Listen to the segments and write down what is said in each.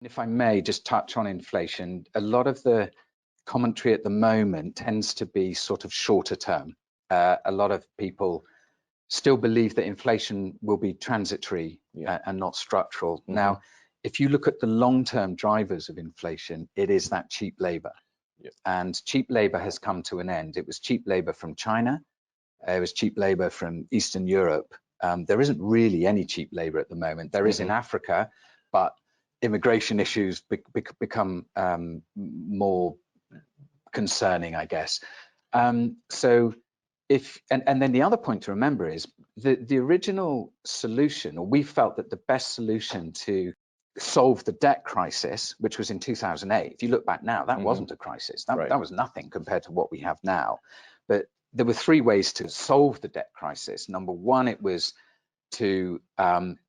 If I may just touch on inflation, a lot of the commentary at the moment tends to be sort of shorter term. A lot of people still believe that inflation will be transitory and not structural. Now, if you look at the long-term drivers of inflation, it is that cheap labor. And cheap labor has come to an end. It was cheap labor from China. It was cheap labor from Eastern Europe. There isn't really any cheap labor at the moment. There is in Africa, but immigration issues become more concerning, I guess. So if, and then the other point to remember is the original solution, or we felt that the best solution to solve the debt crisis, which was in 2008, if you look back now, that wasn't a crisis. That was nothing compared to what we have now. But there were three ways to solve the debt crisis. Number one, it was to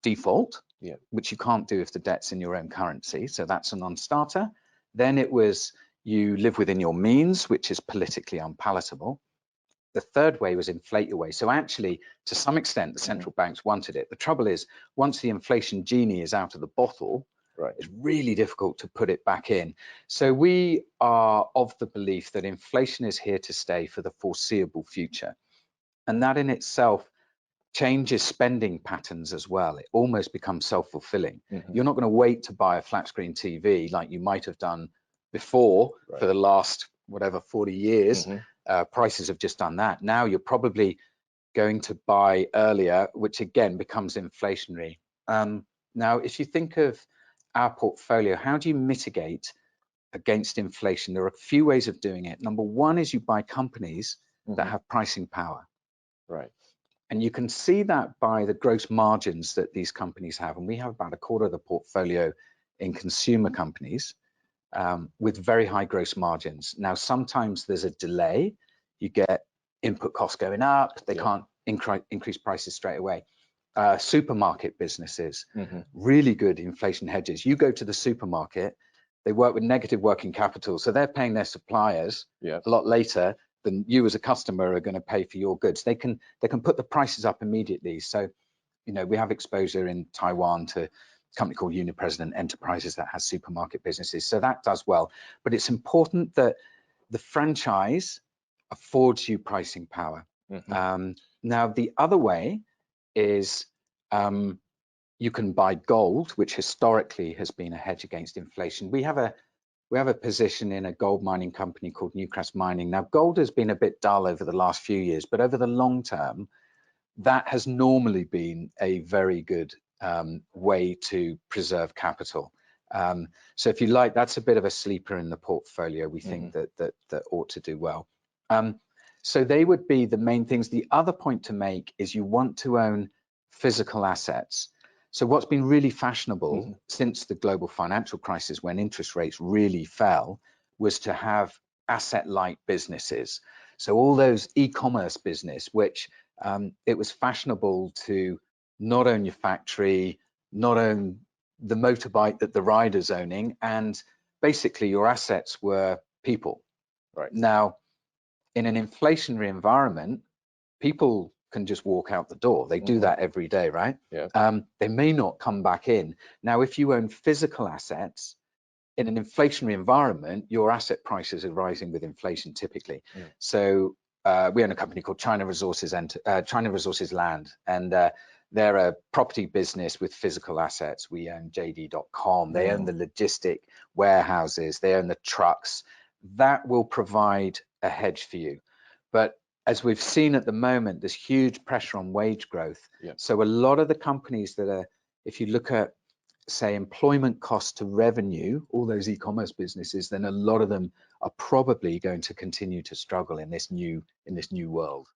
default, which you can't do if the debt's in your own currency. So that's a non-starter. Then it was you live within your means, which is politically unpalatable. The third way was inflate your way. So actually, to some extent, the central banks wanted it. The trouble is, once the inflation genie is out of the bottle, it's really difficult to put it back in. So we are of the belief that inflation is here to stay for the foreseeable future. And that in itself changes spending patterns as well. It almost becomes self-fulfilling. You're not going to wait to buy a flat screen TV like you might have done before for the last, whatever, 40 years. Prices have just done that. Now you're probably going to buy earlier, which again becomes inflationary. Now, if you think of our portfolio, how do you mitigate against inflation? There are a few ways of doing it. Number one is you buy companies that have pricing power. And you can see that by the gross margins that these companies have. And we have about a quarter of the portfolio in consumer companies with very high gross margins. Now, sometimes there's a delay. You get input costs going up. They can't increase prices straight away. Supermarket businesses, really good inflation hedges. You go to the supermarket, they work with negative working capital. So they're paying their suppliers a lot later than you as a customer are going to pay for your goods. They can put the prices up immediately. So, you know, we have exposure in Taiwan to a company called Unipresident Enterprises that has supermarket businesses. So that does well. But it's important that the franchise affords you pricing power. Now, the other way is you can buy gold, which historically has been a hedge against inflation. We have a position in a gold mining company called Newcrest Mining. Now, gold has been a bit dull over the last few years, but over the long term, that has normally been a very good way to preserve capital. So if you like, that's a bit of a sleeper in the portfolio. We think that ought to do well. So they would be the main things. The other point to make is you want to own physical assets. So what's been really fashionable since the global financial crisis, when interest rates really fell, was to have asset-light businesses. So all those e-commerce business, which it was fashionable to not own your factory, not own the motorbike that the rider's owning, and basically your assets were people. Now, in an inflationary environment, people can just walk out the door. They do that every day, right? They may not come back in. Now, if you own physical assets in an inflationary environment, your asset prices are rising with inflation typically. So we own a company called China Resources Land, and they're a property business with physical assets. We own JD.com. They own the logistic warehouses. They own the trucks. That will provide a hedge for you. But as we've seen at the moment, there's huge pressure on wage growth. So a lot of the companies that are, if you look at, say, employment cost to revenue, all those e-commerce businesses, then a lot of them are probably going to continue to struggle in this new world.